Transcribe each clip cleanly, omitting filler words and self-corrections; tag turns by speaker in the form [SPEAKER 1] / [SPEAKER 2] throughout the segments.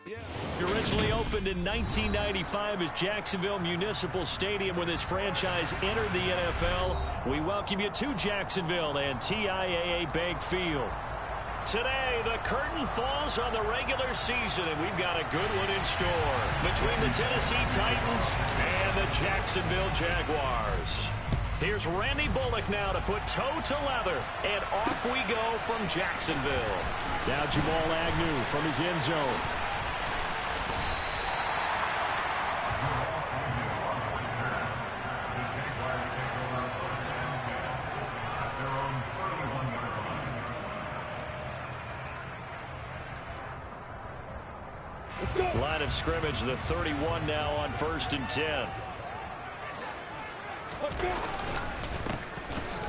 [SPEAKER 1] It originally opened in 1995 as Jacksonville Municipal Stadium when this franchise entered the NFL. We welcome you to Jacksonville and TIAA Bank Field. Today, the curtain falls on the regular season, and we've got a good one in store between the Tennessee Titans and the Jacksonville Jaguars. Here's Randy Bullock now to put toe to leather, and off we go from Jacksonville. Now Jamal Agnew from his end zone. Line of scrimmage, the 31 now on 1st and 10.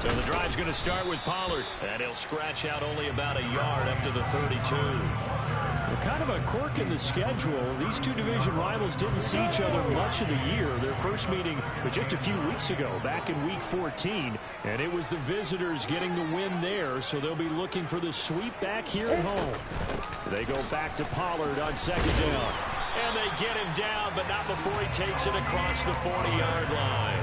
[SPEAKER 1] So the drive's going to start with Pollard, and he'll scratch out only about a yard up to the 32. Well, kind of a quirk in the schedule. These two division rivals didn't see each other much of the year. Their first meeting was just a few weeks ago, back in Week 14, and it was the visitors getting the win there, so they'll be looking for the sweep back here at home. They go back to Pollard on 2nd down, and they get him down, but not before he takes it across the 40-yard line.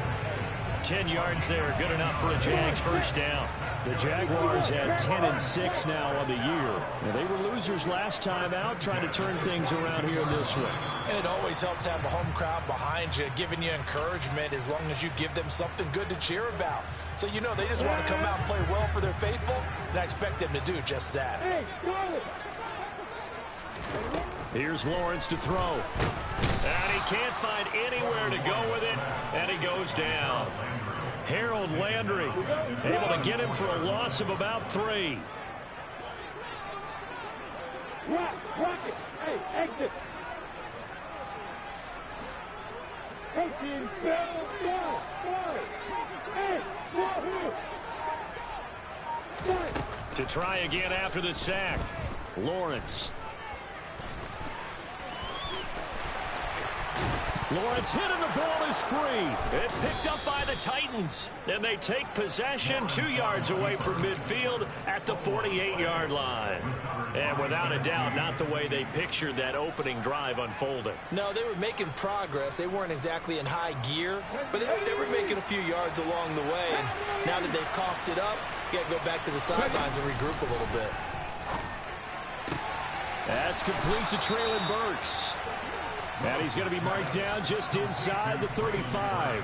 [SPEAKER 1] 10 yards there, good enough for a Jags first down. The Jaguars had 10-6 now on the year. And they were losers last time out, trying to turn things around here in this one.
[SPEAKER 2] And it always helps to have a home crowd behind you, giving you encouragement as long as you give them something good to cheer about. So you know they just want to come out and play well for their faithful, and I expect them to do just that.
[SPEAKER 1] Here's Lawrence to throw. And he can't find anywhere to go with it, and he goes down. Harold Landry able to get him for a loss of about 3. To try again after the sack, Lawrence. Lawrence hit and the ball is free. It's picked up by the Titans. And they take possession 2 yards away from midfield at the 48-yard line. And without a doubt, not the way they pictured that opening drive unfolding.
[SPEAKER 2] No, they were making progress. They weren't exactly in high gear, but they were making a few yards along the way. And now that they've coughed it up, you got to go back to the sidelines and regroup a little bit.
[SPEAKER 1] That's complete to Treylon Burks. And he's going to be marked down just inside the 35.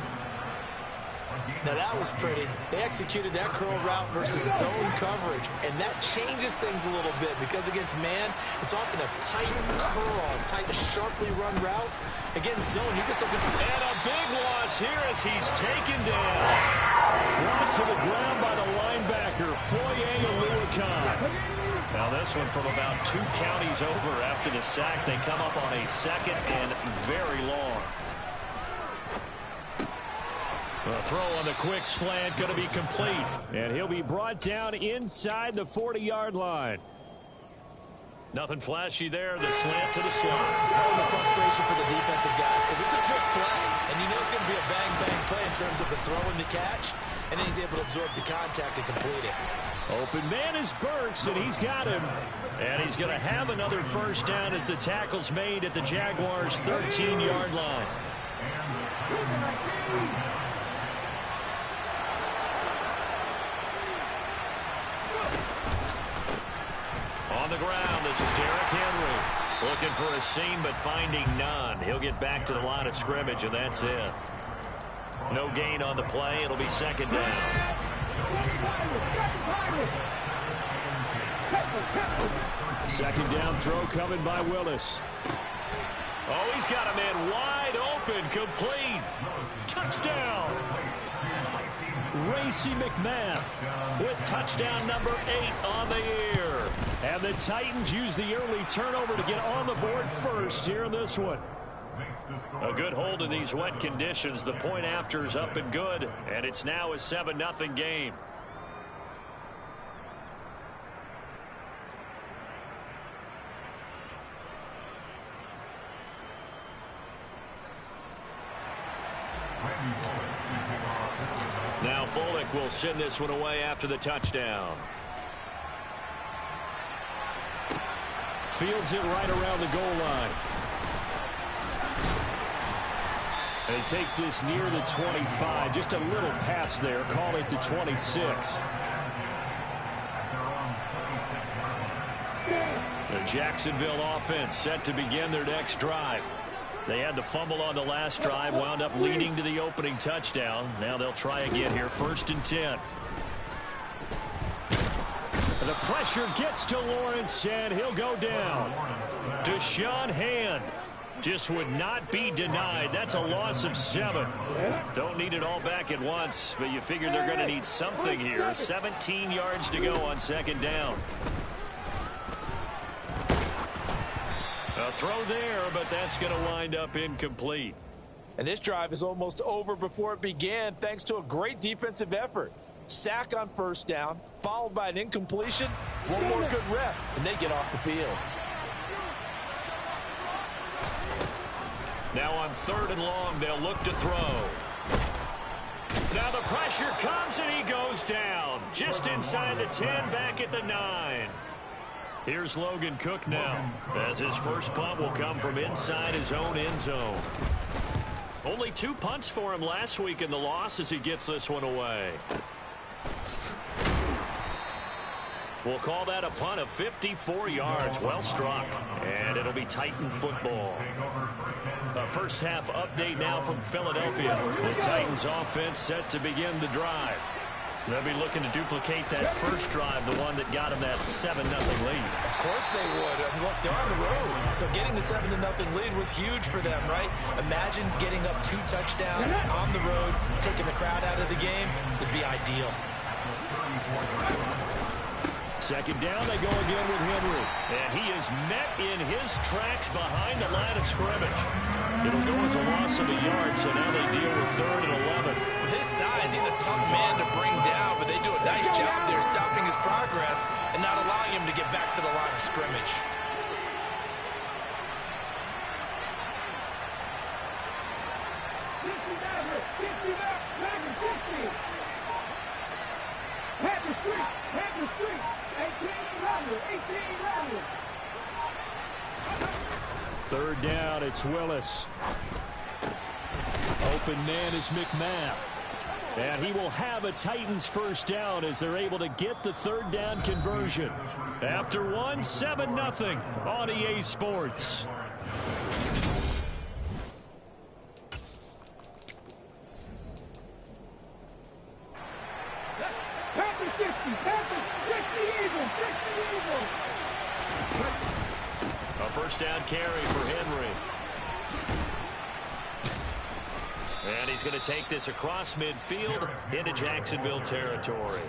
[SPEAKER 2] Now that was pretty. They executed that curl route versus zone coverage, and that changes things a little bit because against man, it's often a tight curl, tight, sharply run route. Against zone, you're just looking for...
[SPEAKER 1] And a big loss here as he's taken down. Brought to the ground by the linebacker, Foye Oluokun. Now this one from about 2 counties over after the sack. They come up on a 2nd and very long. The throw on the quick slant going to be complete. And he'll be brought down inside the 40-yard line. Nothing flashy there. The slant to the slot.
[SPEAKER 2] Oh, the frustration for the defensive guys because it's a quick play. And you know it's going to be a bang-bang play in terms of the throw and the catch. And then he's able to absorb the contact and complete it.
[SPEAKER 1] Open man is Burks, and he's got him. And he's going to have another first down as the tackle's made at the Jaguars' 13-yard line. On the ground, this is Derrick Henry. Looking for a seam, but finding none. He'll get back to the line of scrimmage, and that's it. No gain on the play. It'll be 2nd down. Second down throw coming by Willis. Oh, he's got a man wide open, complete. Touchdown. Racey McMath with touchdown number 8 on the year. And the Titans use the early turnover to get on the board first here in this one. A good hold in these wet conditions. The point after is up and good, and it's now a 7-0 game. Now Bullock will send this one away after the touchdown. Fields it right around the goal line. And he takes this near the 25. Just a little pass there. Call it the 26. The Jacksonville offense set to begin their next drive. They had the fumble on the last drive, wound up leading to the opening touchdown. Now they'll try again here, 1st and 10. And the pressure gets to Lawrence, and he'll go down. Deshaun Hand just would not be denied. That's a loss of 7. Don't need it all back at once, but you figure they're going to need something here. 17 yards to go on 2nd down. A throw there, but that's going to wind up incomplete.
[SPEAKER 2] And this drive is almost over before it began, thanks to a great defensive effort. Sack on 1st down, followed by an incompletion. One more good rep, and they get off the field.
[SPEAKER 1] Now on 3rd and long, they'll look to throw. Now the pressure comes, and he goes down. Just inside the 10, back at the 9. Here's Logan Cook now, as his first punt will come from inside his own end zone. Only 2 punts for him last week in the loss as he gets this one away. We'll call that a punt of 54 yards. Well struck. And it'll be Titan football. A first half update now from Philadelphia. The Titans offense set to begin the drive. They'll be looking to duplicate that first drive, the one that got them that 7-0 lead.
[SPEAKER 2] Of course they would. I mean, look, they're on the road. So getting the 7-0 lead was huge for them, right? Imagine getting up 2 touchdowns on the road, taking the crowd out of the game. It'd be ideal.
[SPEAKER 1] 2nd down, they go again with Henry. And he is met in his tracks behind the line of scrimmage. It'll go as a loss of a yard, so now they deal with 3rd and 11.
[SPEAKER 2] With his size, he's a tough man to bring down, but they do a nice job there stopping his progress and not allowing him to get back to the line of scrimmage.
[SPEAKER 1] Third down, it's Willis. Open man is McMath. And he will have a Titans first down as they're able to get the 3rd down conversion. After 7-0 on EA Sports. A first down carry for Henry. And he's going to take this across midfield into Jacksonville territory.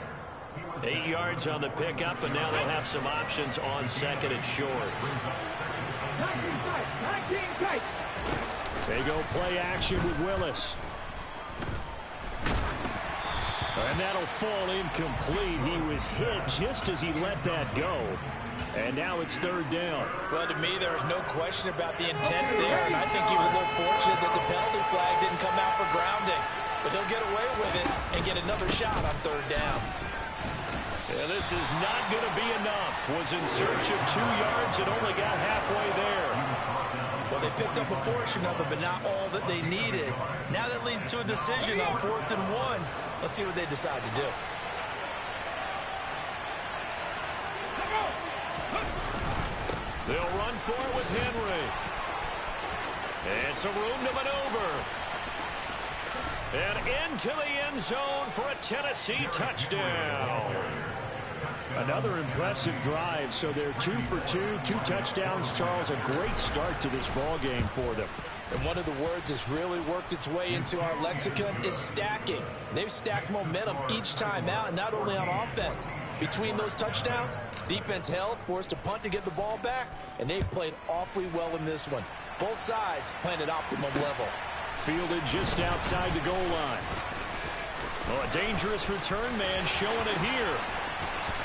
[SPEAKER 1] 8 yards on the pickup, and now they'll have some options on 2nd and short. They go play action with Willis. And that'll fall incomplete. He was hit just as he let that go. And now it's 3rd down.
[SPEAKER 2] Well, to me, there was no question about the intent there, and I think he was a little fortunate that the penalty flag didn't come out for grounding. But he'll get away with it and get another shot on 3rd down.
[SPEAKER 1] Yeah, this is not going to be enough. Was in search of 2 yards and only got halfway there.
[SPEAKER 2] Well, they picked up a portion of it, but not all that they needed. Now that leads to a decision on 4th and 1. Let's see what they decide to do.
[SPEAKER 1] They'll run for it with Henry. And some room to maneuver. And into the end zone for a Tennessee touchdown. Another impressive drive. So they're 2 for 2, 2 touchdowns. Charles, a great start to this ball game for them.
[SPEAKER 2] And one of the words that's really worked its way into our lexicon is stacking. They've stacked momentum each time out, and not only on offense. Between those touchdowns, defense held, forced a punt to get the ball back, and they've played awfully well in this one. Both sides playing at optimum level.
[SPEAKER 1] Fielded just outside the goal line. Oh, a dangerous return man showing it here.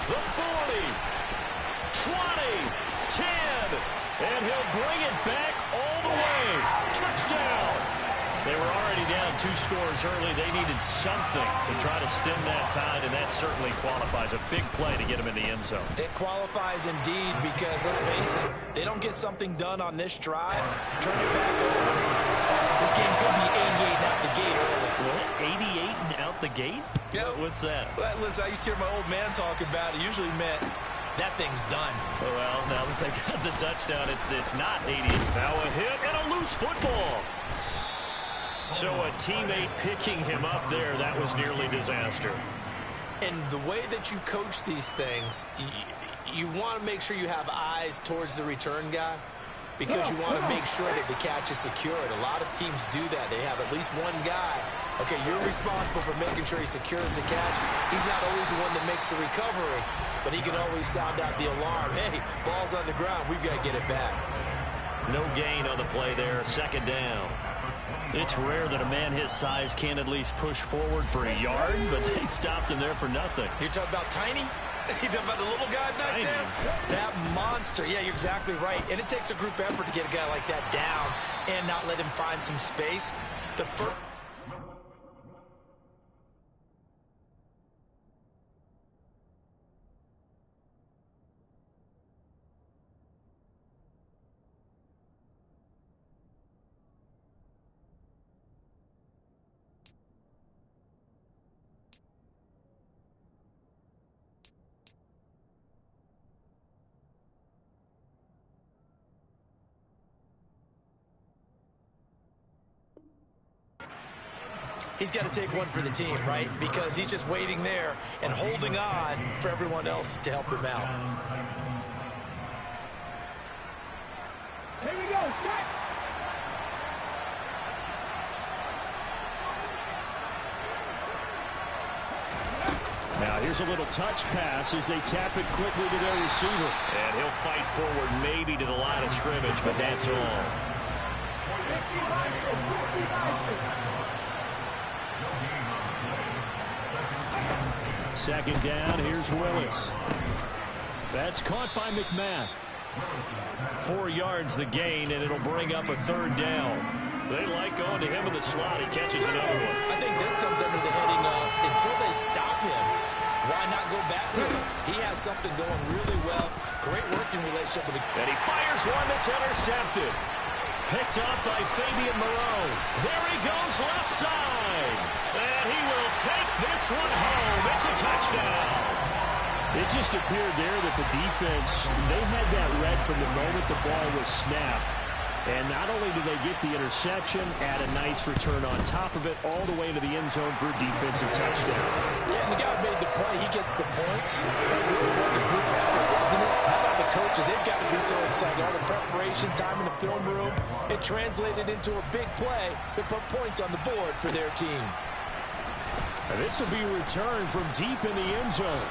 [SPEAKER 1] The 40, 20, 10, and he'll bring it back all the way. Touchdown. They were already down 2 scores early. They needed something to try to stem that tide, and that certainly qualifies. A big play to get them in the end zone.
[SPEAKER 2] It qualifies indeed because, let's face it, they don't get something done on this drive, turn it back over. This game could be 88 and out the gate early.
[SPEAKER 1] What? 88 and out the gate?
[SPEAKER 2] Yeah.
[SPEAKER 1] What's that?
[SPEAKER 2] Well, listen, I used to hear my old man talk about it. Usually meant that thing's done.
[SPEAKER 1] Well, now that they got the touchdown, it's not 80. Now a hit and a loose football. So a teammate picking him up there, that was nearly disaster.
[SPEAKER 2] And the way that you coach these things, you want to make sure you have eyes towards the return guy because you want to make sure that the catch is secured. A lot of teams do that. They have at least one guy. Okay, you're responsible for making sure he secures the catch. He's not always the one that makes the recovery, but he can always sound out the alarm. Hey, ball's on the ground. We've got to get it back.
[SPEAKER 1] No gain on the play there. Second down. It's rare that a man his size can't at least push forward for a yard, but they stopped him there for nothing.
[SPEAKER 2] You're talking about Tiny? You're talking about the little guy back there? That monster. Yeah, you're exactly right. And it takes a group effort to get a guy like that down and not let him find some space. The first... He's got to take one for the team, right? Because he's just waiting there and holding on for everyone else to help him out.
[SPEAKER 3] Here we go. Set.
[SPEAKER 1] Now here's a little touch pass as they tap it quickly to their receiver. And he'll fight forward maybe to the line of scrimmage, but that's all. Second down, here's Willis. That's caught by McMath. 4 yards the gain, and it'll bring up a third down. They like going to him in the slot. He catches another one.
[SPEAKER 2] I think this comes under the heading of until they stop him, why not go back to him? He has something going really well. Great working relationship with the...
[SPEAKER 1] And he fires one that's intercepted. Picked up by Fabian Moreau. There he goes left side. And he will take this one home. It's a touchdown. It just appeared there that the defense, they had that read from the moment the ball was snapped. And not only did they get the interception, add a nice return on top of it, all the way to the end zone for a defensive touchdown.
[SPEAKER 2] Yeah, and the guy who made the play, he gets the points. That really was a group effort, wasn't it? How about the coaches? They've got to be so excited. All the preparation, time in the film room, it translated into a big play that put points on the board for their team.
[SPEAKER 1] And this will be a return from deep in the end zone.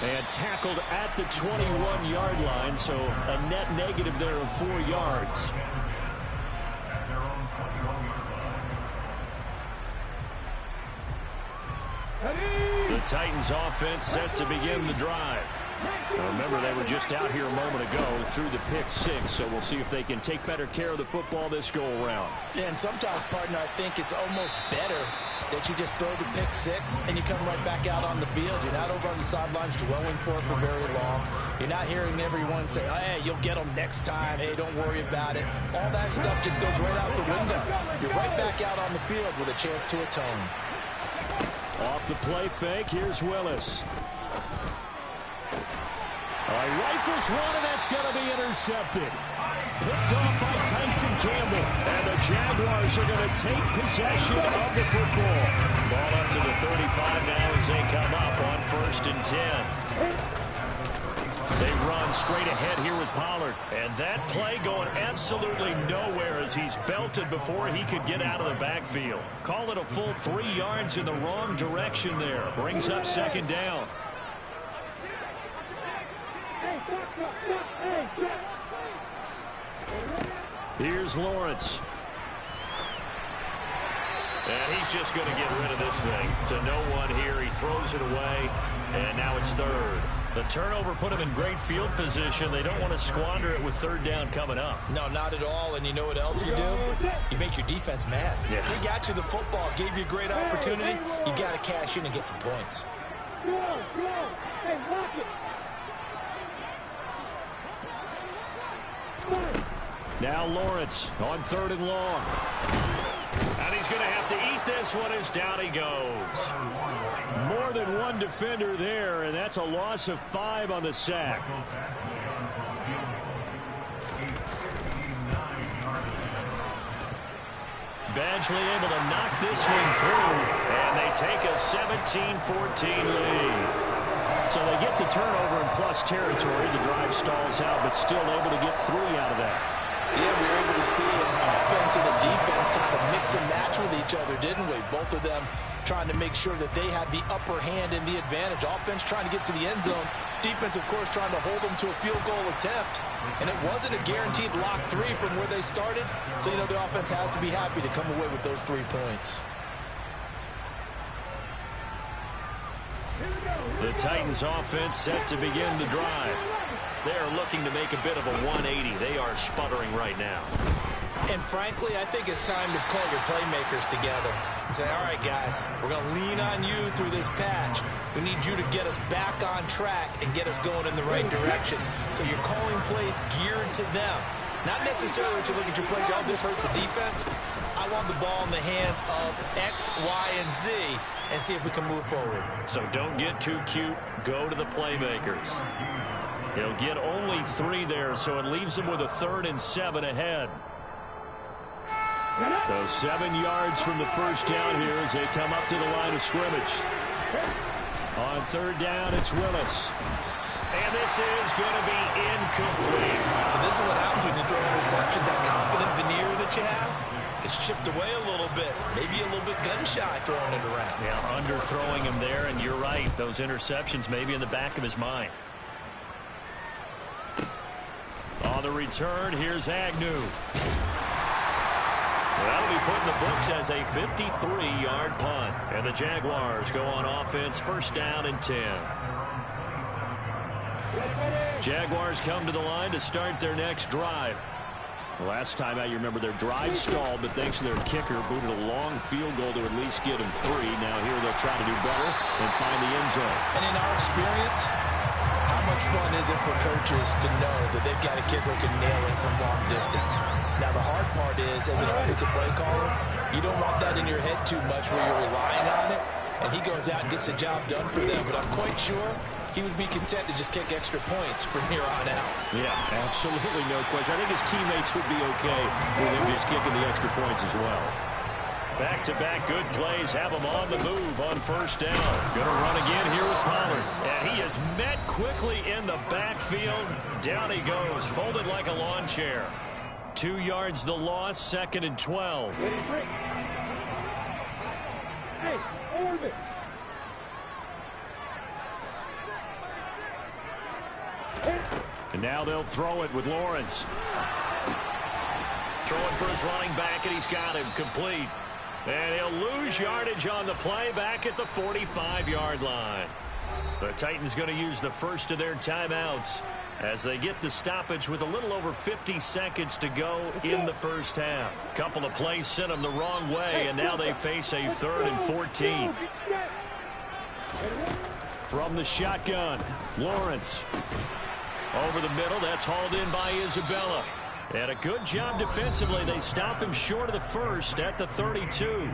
[SPEAKER 1] And tackled at the 21-yard line, so a net negative there of 4 yards. The Titans offense set to begin the drive. Now remember, they were just out here a moment ago through the pick 6, so we'll see if they can take better care of the football this go-around.
[SPEAKER 2] Yeah, and sometimes, partner, I think it's almost better that you just throw the pick 6 and you come right back out on the field. You're not over on the sidelines dwelling for very long. You're not hearing everyone say, oh, hey, you'll get them next time. Hey, don't worry about it. All that stuff just goes right out the window. You're right back out on the field with a chance to atone.
[SPEAKER 1] Off the play fake, here's Willis. Rifles one, and that's going to be intercepted. Picked off by Tyson Campbell. And the Jaguars are going to take possession of the football. Ball up to the 35 now as they come up on 1st and 10. They run straight ahead here with Pollard. And that play going absolutely nowhere as he's belted before he could get out of the backfield. Call it a full 3 yards in the wrong direction there. Brings up 2nd down. Here's Lawrence. And he's just going to get rid of this thing to no one here. He throws it away, and now it's 3rd. The turnover put them in great field position. They don't want to squander it with third down coming up.
[SPEAKER 2] No, not at all. And you know what else you do? You make your defense mad.
[SPEAKER 1] Yeah.
[SPEAKER 2] They got you the football, gave you a great opportunity. You got to cash in and get some points.
[SPEAKER 3] Hey, lock it.
[SPEAKER 1] Now Lawrence on 3rd and long. And he's going to have to eat this one as down he goes. More than one defender there, and that's a loss of 5 on the sack. Badgley able to knock this one through, and they take a 17-14 lead. So they get the turnover in plus territory. The drive stalls out, but still able to get 3 out of that.
[SPEAKER 2] Yeah, we were able to see an offense and a defense kind of mix and match with each other, didn't we? Both of them trying to make sure that they had the upper hand and the advantage. Offense trying to get to the end zone. Defense, of course, trying to hold them to a field goal attempt. And it wasn't a guaranteed lock 3 from where they started. So, you know, the offense has to be happy to come away with those 3 points.
[SPEAKER 1] The Titans offense set to begin the drive. They're looking to make a bit of a 180. They are sputtering right now.
[SPEAKER 2] And frankly, I think it's time to call your playmakers together and say, all right, guys, we're going to lean on you through this patch. We need you to get us back on track and get us going in the right direction. So you're calling plays geared to them. Not necessarily to look at your plays, oh, this hurts the defense. I want the ball in the hands of X, Y, and Z and see if we can move forward.
[SPEAKER 1] So don't get too cute. Go to the playmakers. He'll get only 3 there, so it leaves him with a 3rd and 7 ahead. So 7 yards from the first down here as they come up to the line of scrimmage. On 3rd down, it's Willis. And this is going to be incomplete.
[SPEAKER 2] So this is what happens when you throw interceptions. That confident veneer that you have, it's chipped away a little bit. Maybe a little bit gun-shy throwing it around.
[SPEAKER 1] Yeah, underthrowing him there, and you're right. Those interceptions may be in the back of his mind. On the return, here's Agnew. That'll be put in the books as a 53-yard punt. And the Jaguars go on offense, 1st down and 10. Jaguars come to the line to start their next drive. Last time out, you remember their drive stalled, but thanks to their kicker, booted a long field goal to at least get them 3. Now here they'll try to do better and find the end zone.
[SPEAKER 2] And in our experience, how much fun is it for coaches to know that they've got a kicker who can nail it from long distance? Now, the hard part is, as an offensive play caller, you don't want that in your head too much where you're relying on it, and he goes out and gets the job done for them. But I'm quite sure he would be content to just kick extra points from here on out.
[SPEAKER 1] Yeah, absolutely no question. I think his teammates would be okay with him just kicking the extra points as well. Back-to-back good plays have him on the move on 1st down. Going to run again here with Pollard. And he is met quickly in the backfield. Down he goes, folded like a lawn chair. 2 yards the loss, 2nd and 12.
[SPEAKER 3] Hey, orbit.
[SPEAKER 1] And now they'll throw it with Lawrence. Throwing for his running back, and he's got him complete. And he'll lose yardage on the play back at the 45-yard line. The Titans going to use the first of their timeouts as they get the stoppage with a little over 50 seconds to go in the first half. Couple of plays sent them the wrong way, and now they face a 3rd and 14. From the shotgun, Lawrence. Over the middle, that's hauled in by Isabella. And a good job defensively. They stop him short of the first at the 32.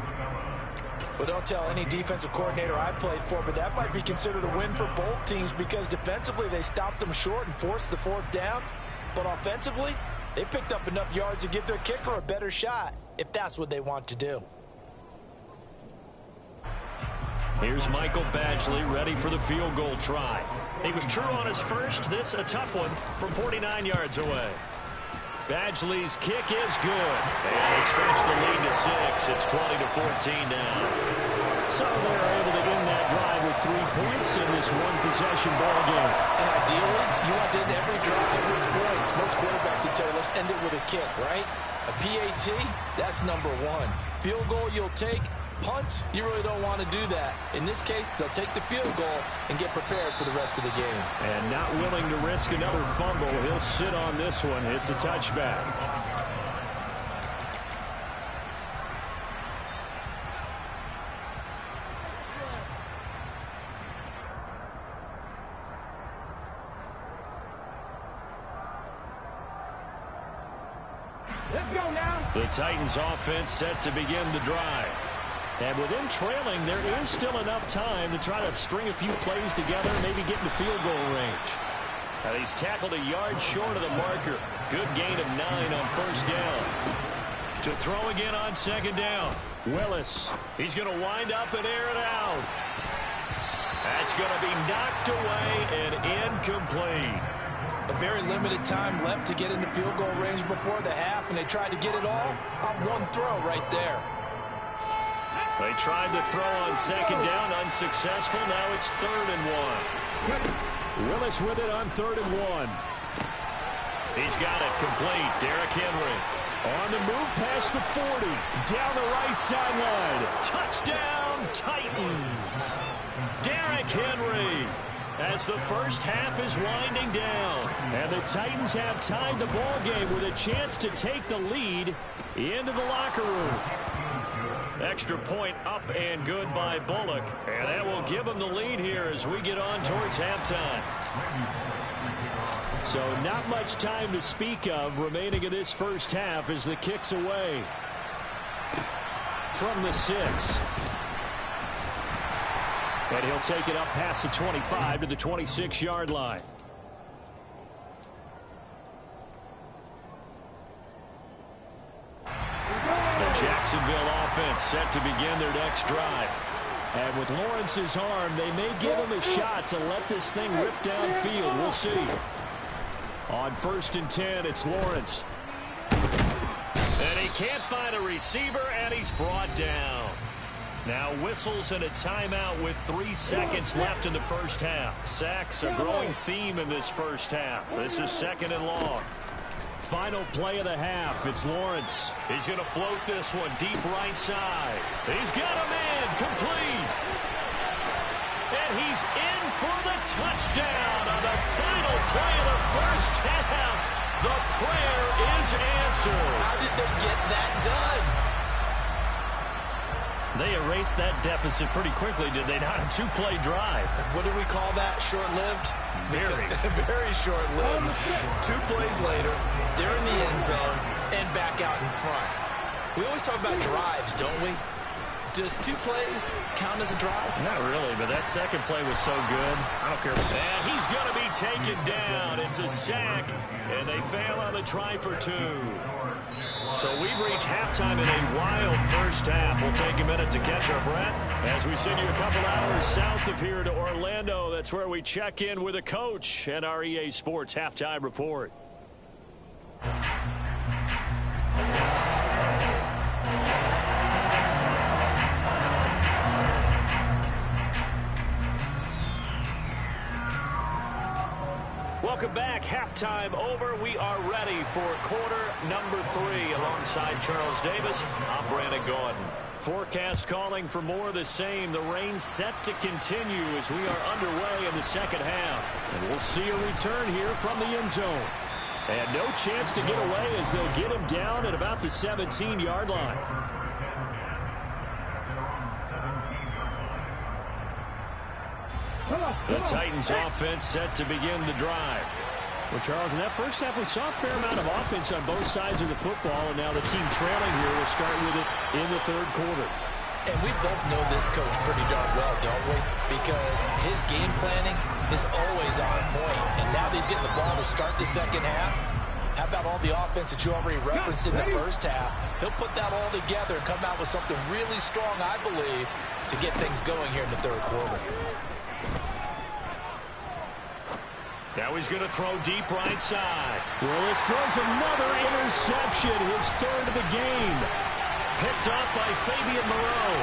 [SPEAKER 2] Well, don't tell any defensive coordinator I played for, but that might be considered a win for both teams because defensively they stopped them short and forced the 4th down. But offensively, they picked up enough yards to give their kicker a better shot if that's what they want to do.
[SPEAKER 1] Here's Michael Badgley ready for the field goal try. He was true on his first. This a tough one from 49 yards away. Badgley's kick is good. And they stretch the lead to 6. It's 20-14 now. So they're able to win that drive with 3 points in this one-possession ball game.
[SPEAKER 2] And ideally, you want to end every drive with points. Most quarterbacks would tell you, let's end it with a kick, right? A PAT, that's number 1. Field goal you'll take, punts, you really don't want to do that. In this case, they'll take the field goal and get prepared for the rest of the game.
[SPEAKER 1] And not willing to risk another fumble, he'll sit on this one. It's a touchback.
[SPEAKER 3] Let's go now.
[SPEAKER 1] The Titans offense set to begin the drive. And with them trailing, there is still enough time to try to string a few plays together, maybe get in the field goal range. Now he's tackled a yard short of the marker. Good gain of 9 on first down. To throw again on second down. Willis. He's going to wind up and air it out. That's going to be knocked away and incomplete.
[SPEAKER 2] A very limited time left to get into field goal range before the half, and they tried to get it all on one throw right there.
[SPEAKER 1] They tried to throw on second down, unsuccessful. Now it's 3rd and 1. Willis with it on 3rd and 1. He's got it complete. Derrick Henry on the move past the 40. Down the right sideline. Touchdown, Titans. Derrick Henry. As the first half is winding down. And the Titans have tied the ball game with a chance to take the lead into the locker room. Extra point up and good by Bullock. And that will give them the lead here as we get on towards halftime. So not much time to speak of remaining in this first half as the kick's away. From the 6. And he'll take it up past the 25 to the 26-yard line. The Jacksonville offense set to begin their next drive. And with Lawrence's arm, they may give him a shot to let this thing rip downfield. We'll see. On 1st and 10, it's Lawrence. And he can't find a receiver, and he's brought down. Now whistles and a timeout with 3 seconds left in the first half. Sacks a growing theme in this first half. This is 2nd and long. Final play of the half. It's Lawrence. He's going to float this one deep right side. He's got a man complete. And he's in for the touchdown on the final play of the first half. The prayer is answered.
[SPEAKER 2] How did they get that done?
[SPEAKER 1] They erased that deficit pretty quickly, did they not? A 2-play drive.
[SPEAKER 2] What do we call that? Short-lived?
[SPEAKER 1] Very.
[SPEAKER 2] Very short-lived. 2 plays later, they're in the end zone and back out in front. We always talk about drives, don't we? Does 2 plays count as a drive?
[SPEAKER 1] Not really, but that second play was so good. I don't care. And he's going to be taken down. It's a sack, and they fail on the try for 2. So we've reached halftime in a wild first half. We'll take a minute to catch our breath as we send you a couple hours south of here to Orlando. That's where we check in with a coach at our EA Sports Halftime Report. Welcome back. Halftime over. We are ready for quarter number 3 alongside Charles Davis. I'm Brandon Gordon. Forecast calling for more of the same. The rain set to continue as we are underway in the second half. And we'll see a return here from the end zone. And no chance to get away as they'll get him down at about the 17-yard line. The Titans offense set to begin the drive. Well, Charles, in that first half, we saw a fair amount of offense on both sides of the football, and now the team trailing here will start with it in the 3rd quarter.
[SPEAKER 2] And we both know this coach pretty darn well, don't we? Because his game planning is always on point. And now that he's getting the ball to start the second half, how about all the offense that you already referenced in the first half? He'll put that all together and come out with something really strong, I believe, to get things going here in the 3rd quarter.
[SPEAKER 1] Now he's going to throw deep right side. Willis throws another interception, his 3rd of the game. Picked up by Fabian Moreau.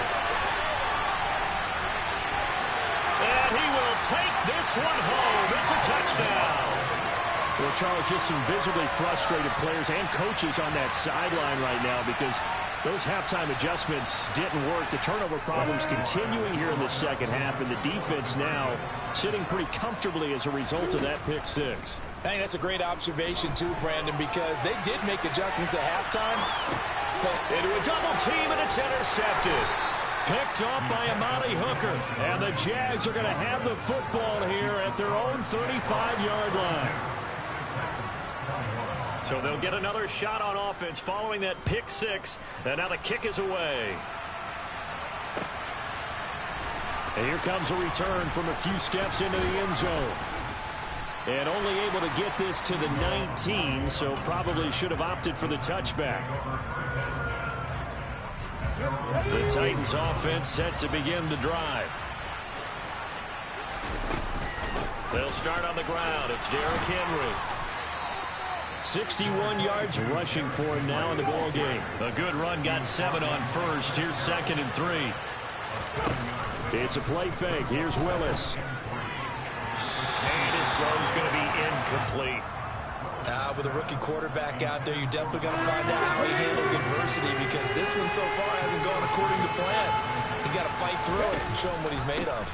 [SPEAKER 1] And he will take this one home. It's a touchdown. Well, Charles, just some visibly frustrated players and coaches on that sideline right now because Those halftime adjustments didn't work. The turnover problems continuing here in the second half, and the defense now sitting pretty comfortably as a result of that pick six.
[SPEAKER 2] I think that's a great observation too, Brandon, because they did make adjustments at halftime.
[SPEAKER 1] Into a double team, and it's intercepted. Picked off by Amani Hooker. And the Jags are going to have the football here at their own 35-yard line. So they'll get another shot on offense following that pick six. And now the kick is away. And here comes a return from a few steps into the end zone. And only able to get this to the 19, so probably should have opted for the touchback. The Titans offense set to begin the drive. They'll start on the ground. It's Derrick Henry. 61 yards rushing for him now in the ball game. A good run, got 7 on first. Here's 2nd and 3. It's a play fake. Here's Willis. And his throw's going to be incomplete.
[SPEAKER 2] With a rookie quarterback out there, you're definitely going to find out how he handles adversity, because this one so far hasn't gone according to plan. He's got to fight through it and show him what he's made of.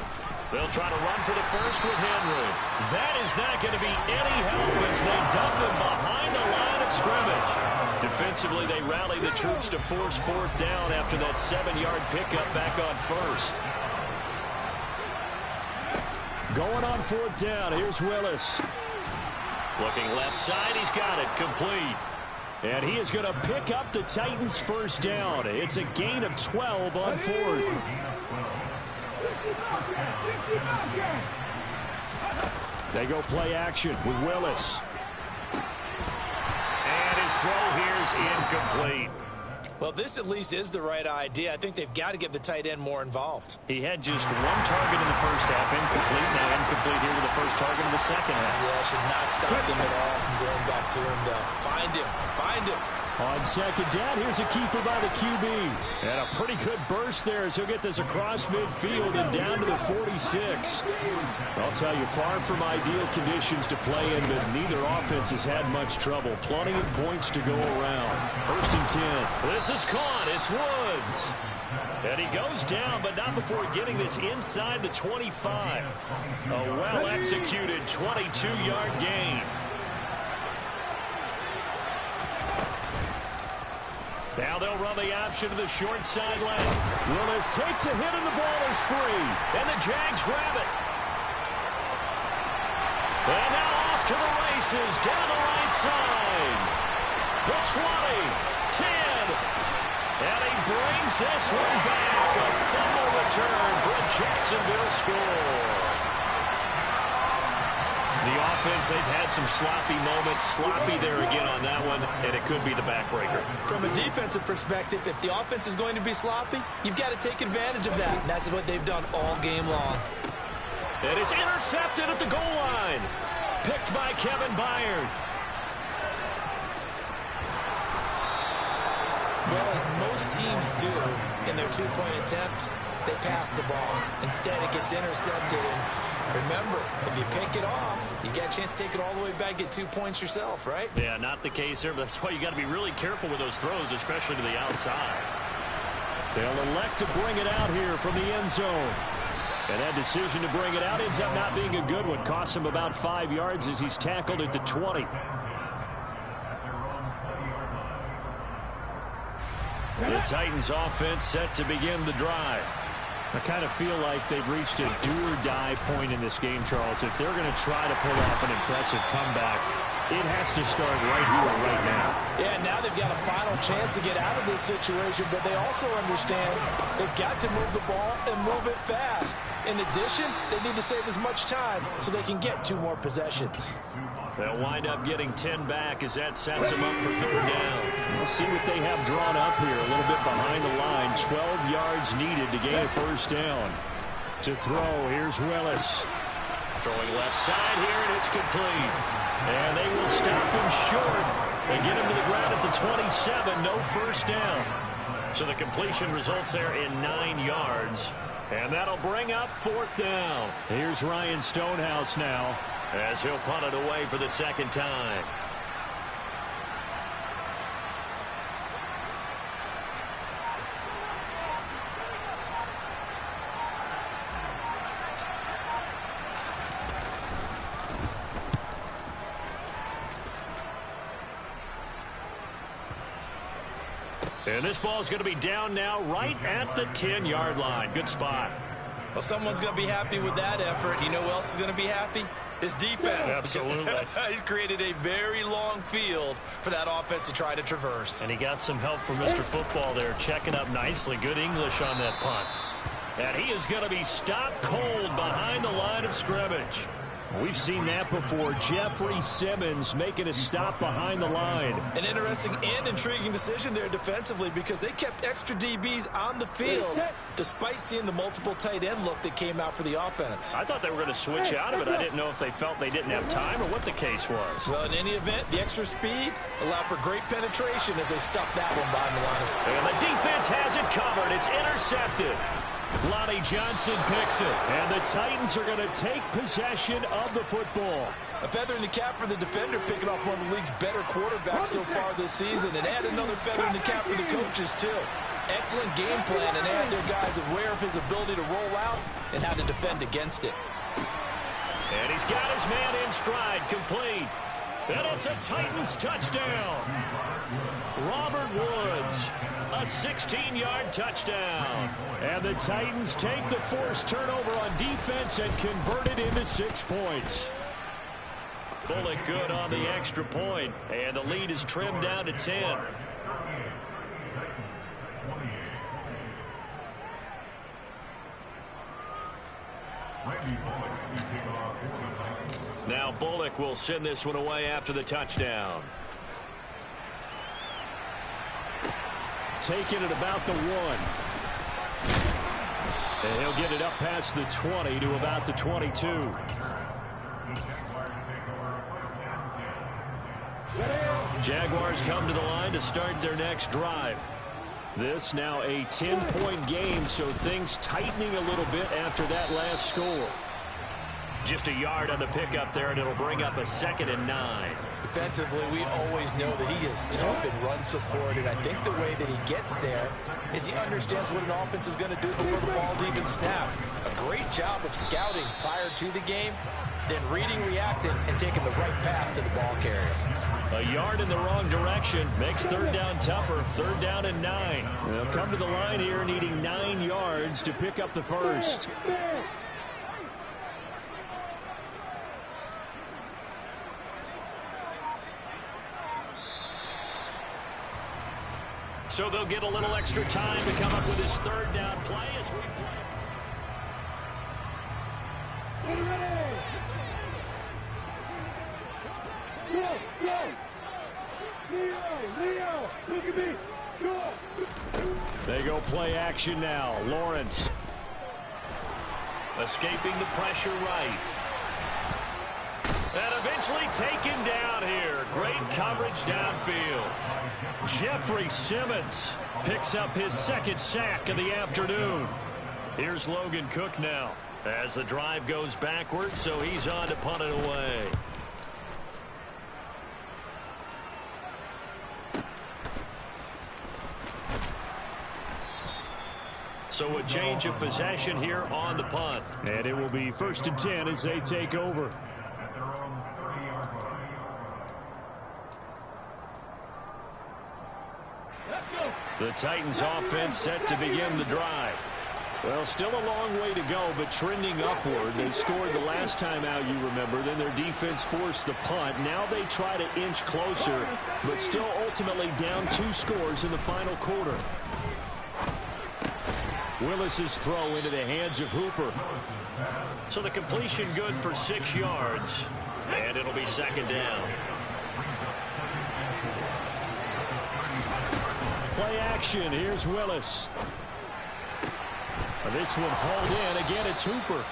[SPEAKER 1] They'll try to run for the first with Henry. That is not going to be any help as they dump him behind the line of scrimmage. Defensively, they rally the troops to force 4th down after that 7-yard pickup back on first. Going on 4th down, here's Willis. Looking left side, he's got it, complete. And he is going to pick up the Titans' first down. It's a gain of 12 on 4th. They go play action with Willis. And his throw here is incomplete.
[SPEAKER 2] Well, this at least is the right idea. I think they've got to get the tight end more involved.
[SPEAKER 1] He had just 1 target in the first half, incomplete. Now incomplete here with the first target in the second half.
[SPEAKER 2] Yeah, should not stop them at all from going back to him, though. Find him.
[SPEAKER 1] On 2nd down, here's a keeper by the QB. And a pretty good burst there as he'll get this across midfield and down to the 46. I'll tell you, far from ideal conditions to play in, but neither offense has had much trouble. Plenty of points to go around. 1st and 10. This is caught. It's Woods. And he goes down, but not before getting this inside the 25. A well-executed 22-yard gain. Now they'll run the option to the short side left. Willis takes a hit and the ball is free. And the Jags grab it. And now off to the races down the right side. The 20, 10. And he brings this one back. A fumble return for a Jacksonville score. The offense, they've had some sloppy moments. Sloppy there again on that one, and it could be the backbreaker.
[SPEAKER 2] From a defensive perspective, if the offense is going to be sloppy, you've got to take advantage of that. And that's what they've done all game long.
[SPEAKER 1] And it's intercepted at the goal line. Picked by Kevin Byard.
[SPEAKER 2] Well, as most teams do in their 2-point attempt, they pass the ball. Instead, it gets intercepted. And remember, if you pick it off, you get a chance to take it all the way back, get 2 points yourself, right?
[SPEAKER 1] Yeah, not the case here. That's why you got to be really careful with those throws, especially to the outside. They'll elect to bring it out here from the end zone. And that decision to bring it out ends up not being a good one. Costs him about 5 yards as he's tackled at the 20. The Titans offense set to begin the drive. I kind of feel like they've reached a do-or-die point in this game, Charles. If they're going to try to pull off an impressive comeback, it has to start right here, right now.
[SPEAKER 2] Yeah, now they've got a final chance to get out of this situation, but they also understand they've got to move the ball and move it fast. In addition, they need to save as much time so they can get 2 more possessions.
[SPEAKER 1] They'll wind up getting 10 back as that sets them up for 3rd down. We'll see what they have drawn up here. A little bit behind the line. 12 yards needed to gain a 1st down. To throw, here's Willis. Throwing left side here, and it's complete. And they will stop him short. They get him to the ground at the 27. No 1st down. So the completion results there in 9 yards. And that'll bring up 4th down. Here's Ryan Stonehouse now, as he'll punt it away for the 2nd time. And this ball is going to be down now right at the 10-yard line. Good spot.
[SPEAKER 2] Well, someone's going to be happy with that effort. You know who else is going to be happy? His defense.
[SPEAKER 1] Absolutely.
[SPEAKER 2] He's created a very long field for that offense to try to traverse.
[SPEAKER 1] And he got some help from Mr. Football there, checking up nicely. Good English on that punt. And he is going to be stopped cold behind the line of scrimmage. We've seen that before. Jeffrey Simmons making a stop behind the line.
[SPEAKER 2] An interesting and intriguing decision there defensively because they kept extra DBs on the field despite seeing the multiple tight end look that came out for the offense.
[SPEAKER 1] I thought they were going to switch out of it. I didn't know if they felt they didn't have time or what the case was.
[SPEAKER 2] Well, in any event, the extra speed allowed for great penetration as they stuffed that one behind the line.
[SPEAKER 1] And the defense has it covered. It's intercepted. Lonnie Johnson picks it, and the Titans are going to take possession of the football.
[SPEAKER 2] A feather in the cap for the defender, picking off one of the league's better quarterbacks so far this season, and add another feather in the cap for the coaches, too. Excellent game plan, and add their guys aware of his ability to roll out and how to defend against it.
[SPEAKER 1] And he's got his man in stride, complete. And it's a Titans touchdown. Robert Woods, a 16-yard touchdown. And the Titans take the forced turnover on defense and convert it into 6 points. Bullock good on the extra point, and the lead is trimmed down to 10. Now Bullock will send this one away after the touchdown. Taking it about the 1. And he'll get it up past the 20 to about the 22. Jaguars come to the line to start their next drive. This now a 10-point game, so things tightening a little bit after that last score. Just a yard on the pickup there, and it'll bring up a 2nd and 9.
[SPEAKER 2] Defensively, we always know that he is tough in run support, and I think the way that he gets there is he understands what an offense is going to do before the ball's even snapped. A great job of scouting prior to the game, then reading, reacting, and taking the right path to the ball carrier.
[SPEAKER 1] A yard in the wrong direction makes 3rd down tougher. 3rd down and 9. They'll come to the line here needing 9 yards to pick up the first. So they'll get a little extra time to come up with his 3rd down play as we play.
[SPEAKER 3] Leo, look at me. Go.
[SPEAKER 1] They go play action now. Lawrence. Escaping the pressure right. And eventually taken down here. Great coverage downfield. Jeffrey Simmons picks up his 2nd sack of the afternoon. Here's Logan Cook now as the drive goes backwards, so he's on to punt it away. So a change of possession here on the punt. And it will be 1st and 10 as they take over. The Titans offense set to begin the drive. Well, still a long way to go, but trending upward. They scored the last time out, you remember. Then their defense forced the punt. Now they try to inch closer, but still ultimately down 2 scores in the final quarter. Willis's throw into the hands of Hooper. So the completion good for 6 yards. And it'll be 2nd down. Play action. Here's Willis. This one hauled in. Again, it's Hooper.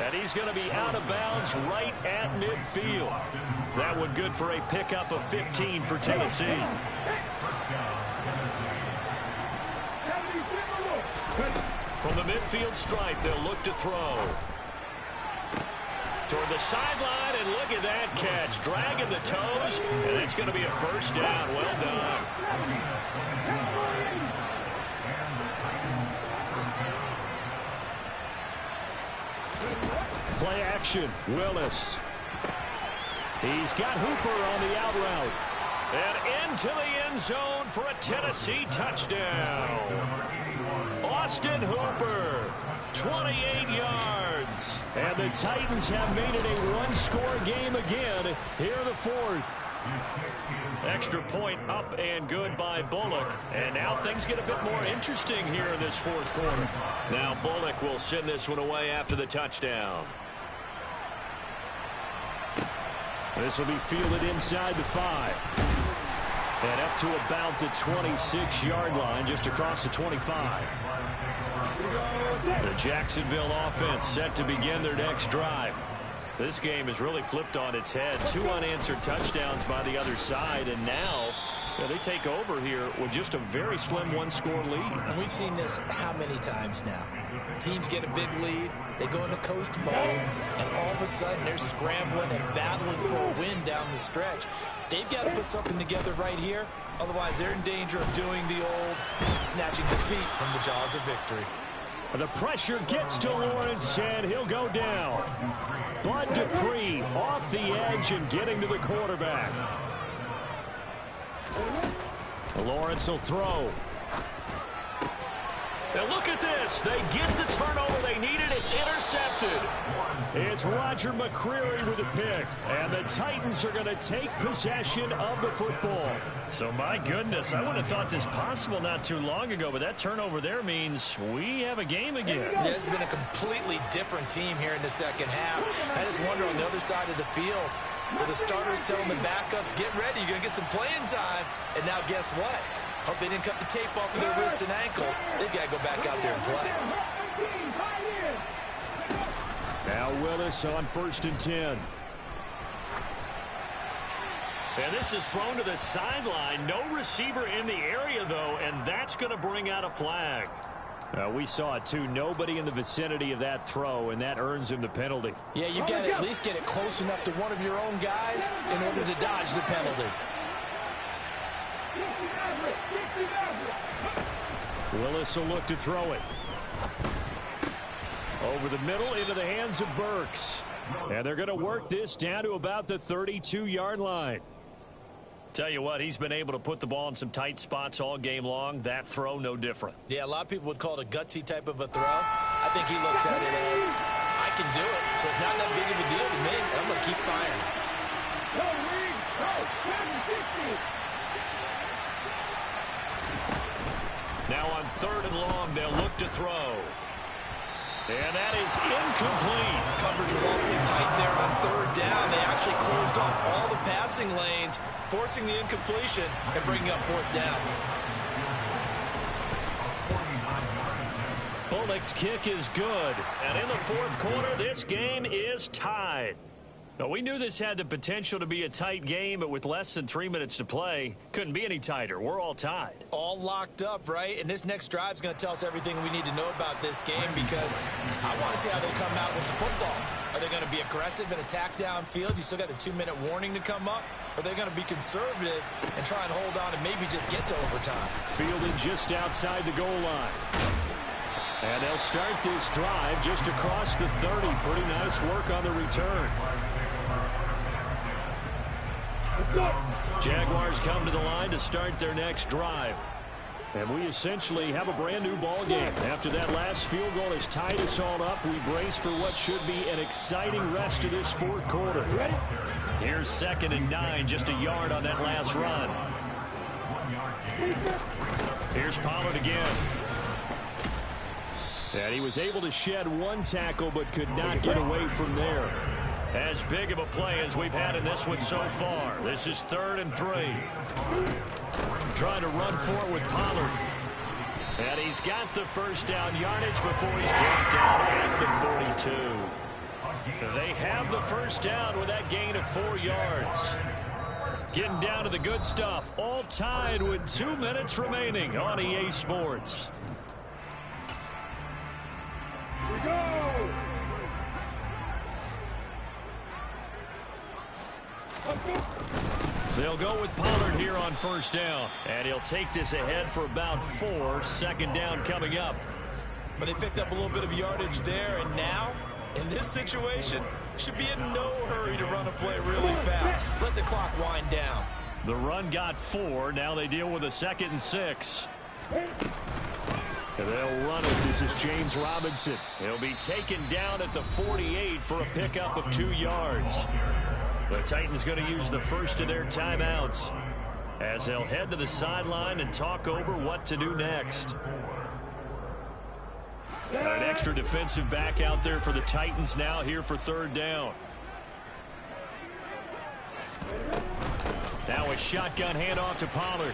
[SPEAKER 1] And he's going to be out of bounds right at midfield. That one good for a pickup of 15 for Tennessee. From the midfield stripe, they'll look to throw. Toward the sideline, and look at that catch. Dragging the toes, and it's going to be a 1st down. Well done. Play action. Willis. He's got Hooper on the out route. And into the end zone for a Tennessee touchdown. Austin Hooper, 28 yards. And the Titans have made it a one-score game again here in the fourth. Extra point up and good by Bullock. And now things get a bit more interesting here in this fourth quarter. Now Bullock will send this one away after the touchdown. This will be fielded inside the 5. And up to about the 26-yard line, just across the 25. The Jacksonville offense set to begin their next drive. This game has really flipped on its head. 2 unanswered touchdowns by the other side, and now they take over here with just a very slim one-score lead.
[SPEAKER 2] And we've seen this how many times now? Teams get a big lead, they go into coast mode, and all of a sudden they're scrambling and battling for a win down the stretch. They've got to put something together right here, otherwise they're in danger of doing the old snatching defeat from the jaws of victory.
[SPEAKER 1] The pressure gets to Lawrence, and he'll go down. Bud Dupree off the edge and getting to the quarterback. Lawrence will throw. Now look at this. They get the turnover they needed. It's intercepted. It's Roger McCreary with a pick. And the Titans are going to take possession of the football. So, my goodness, I wouldn't have thought this possible not too long ago, but that turnover there means we have a game again.
[SPEAKER 2] Yeah, it's been a completely different team here in the second half. I just wonder on the other side of the field, where the starters telling the backups, get ready, you're going to get some playing time. And now guess what? Hope they didn't cut the tape off of their wrists and ankles. They've got to go back out there and play.
[SPEAKER 1] Now Willis on 1st and 10. And this is thrown to the sideline. No receiver in the area, though, and that's going to bring out a flag. We saw it, too. Nobody in the vicinity of that throw, and that earns him the penalty.
[SPEAKER 2] Yeah, you got to at least get it close enough to one of your own guys in order to dodge the penalty.
[SPEAKER 1] Willis will look to throw it. Over the middle into the hands of Burks. And they're going to work this down to about the 32-yard line. Tell you what, he's been able to put the ball in some tight spots all game long. That throw, no different.
[SPEAKER 2] Yeah, a lot of people would call it a gutsy type of a throw. I think he looks at it as, I can do it, so it's not that big of a deal to me, and I'm going to keep firing.
[SPEAKER 1] Now on 3rd and long, they'll look to throw. And that is incomplete.
[SPEAKER 2] Coverage was awfully tight there on 3rd down. They actually closed off all the passing lanes, forcing the incompletion and bringing up 4th down.
[SPEAKER 1] Bullock's kick is good. And in the 4th quarter, this game is tied. Now, we knew this had the potential to be a tight game, but with less than 3 minutes to play, couldn't be any tighter. We're all tied.
[SPEAKER 2] All locked up, right? And this next drive is going to tell us everything we need to know about this game, because I want to see how they come out with the football. Are they going to be aggressive and attack downfield? You still got the 2-minute warning to come up? Or are they going to be conservative and try and hold on and maybe just get to overtime?
[SPEAKER 1] Fielded just outside the goal line. And they'll start this drive just across the 30. Pretty nice work on the return. Jaguars come to the line to start their next drive. And we essentially have a brand new ball game. After that last field goal has tied us all up, we brace for what should be an exciting rest of this 4th quarter. Here's 2nd and 9, just a yard on that last run. Here's Pollard again. And he was able to shed 1 tackle but could not get away from there. As big of a play as we've had in this one so far. This is 3rd and 3. Trying to run for it with Pollard. And he's got the first down yardage before he's brought down at the 42. They have the first down with that gain of 4 yards. Getting down to the good stuff. All tied with 2 minutes remaining on EA Sports.
[SPEAKER 3] Here we go!
[SPEAKER 1] They'll go with Pollard here on first down. And he'll take this ahead for about 4. 2nd down coming up.
[SPEAKER 2] But they picked up a little bit of yardage there, and now, in this situation, should be in no hurry to run a play really fast. Let the clock wind down.
[SPEAKER 1] The run got 4. Now they deal with a 2nd and 6. They'll run it. This is James Robinson. He'll be taken down at the 48 for a pickup of 2 yards. The Titans going to use the first of their timeouts as they'll head to the sideline and talk over what to do next. An extra defensive back out there for the Titans now here for 3rd down. Now a shotgun handoff to Pollard.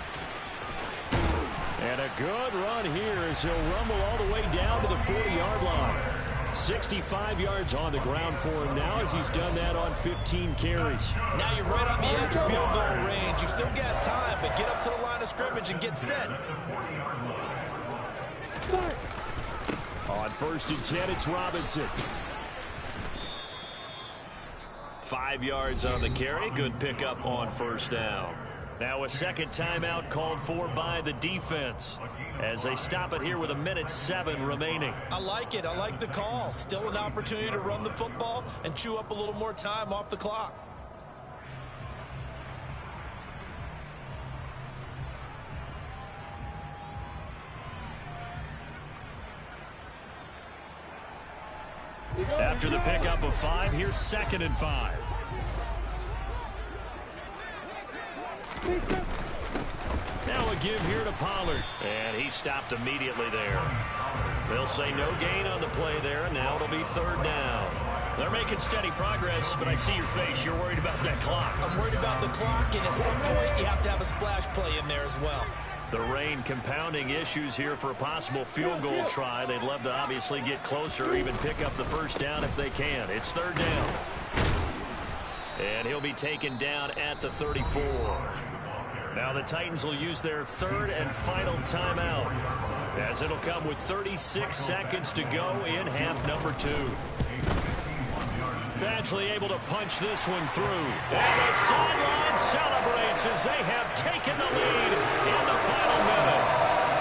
[SPEAKER 1] And a good run here as he'll rumble all the way down to the 40-yard line. 65 yards on the ground for him now as he's done that on 15 carries.
[SPEAKER 2] Now you're right on the edge of field goal range. You've still got time, but get up to the line of scrimmage and get set.
[SPEAKER 1] On 1st and 10, it's Robinson. 5 yards on the carry. Good pickup on 1st down. Now a 2nd timeout called for by the defense as they stop it here with 1:07 remaining.
[SPEAKER 2] I like it. I like the call. Still an opportunity to run the football and chew up a little more time off the clock.
[SPEAKER 1] After the pickup of 5, here's 2nd and 5. Now a give here to Pollard. And he stopped immediately there. They'll say no gain on the play there, and now it'll be 3rd down. They're making steady progress, but I see your face. You're worried about that clock.
[SPEAKER 2] I'm worried about the clock, and at some point you have to have a splash play in there as well.
[SPEAKER 1] The rain compounding issues here for a possible field goal try. They'd love to obviously get closer or even pick up the 1st down if they can. It's 3rd down. And he'll be taken down at the 34. Now the Titans will use their 3rd and final timeout as it'll come with 36 seconds to go in half number 2. Badgley able to punch this one through. And the sideline celebrates as they have taken the lead in the final minute.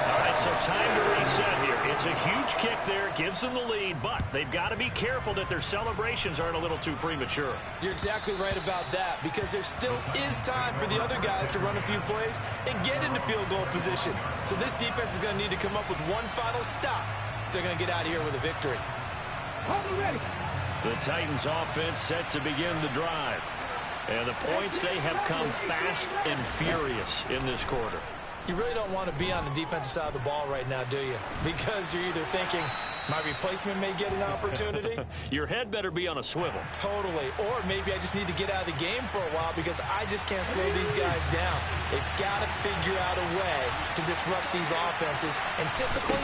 [SPEAKER 1] All right, so time to reset here. It's a huge kick there, gives them the lead, but they've got to be careful that their celebrations aren't a little too premature.
[SPEAKER 2] You're exactly right about that, because there still is time for the other guys to run a few plays and get into field goal position. So this defense is going to need to come up with one final stop if they're going to get out of here with a victory.
[SPEAKER 1] The Titans offense set to begin the drive. And the points, they have come fast and furious in this quarter.
[SPEAKER 2] You really don't want to be on the defensive side of the ball right now, do you? Because you're either thinking, my replacement may get an opportunity.
[SPEAKER 1] Your head better be on a swivel.
[SPEAKER 2] Totally. Or maybe I just need to get out of the game for a while because I just can't slow these guys down. They've got to figure out a way to disrupt these offenses. And typically,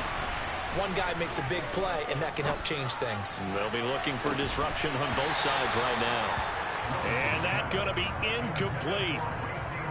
[SPEAKER 2] one guy makes a big play, and that can help change things.
[SPEAKER 1] They'll be looking for disruption on both sides right now. And that's going to be incomplete.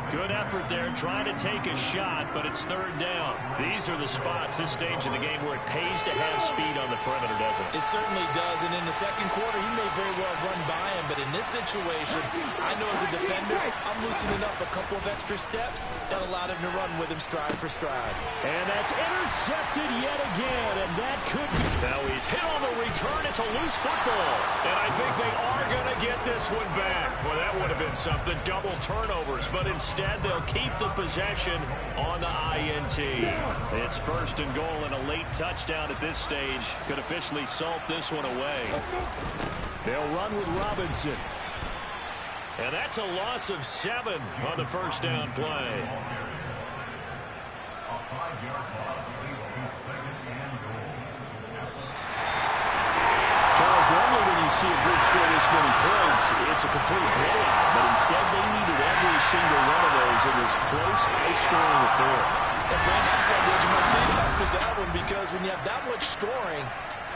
[SPEAKER 1] Good effort there, trying to take a shot, but it's 3rd down. These are the spots, this stage of the game, where it pays to have speed on the perimeter, doesn't it?
[SPEAKER 2] It certainly does, and in the 2nd quarter, he may very well run by him, but in this situation, I know as a defender, I'm loosening up a couple of extra steps that allowed him to run with him stride for stride.
[SPEAKER 1] And that's intercepted yet again, and that could be... Now he's hit on the return. It's a loose football, and I think they are going to get this one back. Well, that would have been something, double turnovers, but instead they'll keep the possession on the INT. It's 1st and goal, and a late touchdown at this stage could officially salt this one away. They'll run with Robinson. And that's a loss of 7 on the 1st down play. Charles, normally when you see a group score this many points, it's a complete blowout. But instead, they needed every single one of those in this close, high-scoring affair.
[SPEAKER 2] And Brand, I'm still on the edge of my seat after that one, because when you have that much scoring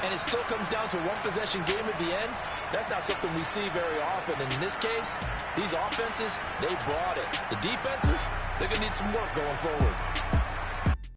[SPEAKER 2] and it still comes down to one-possession game at the end, that's not something we see very often. And in this case, these offenses, they brought it. The defenses, they're going to need some work going forward.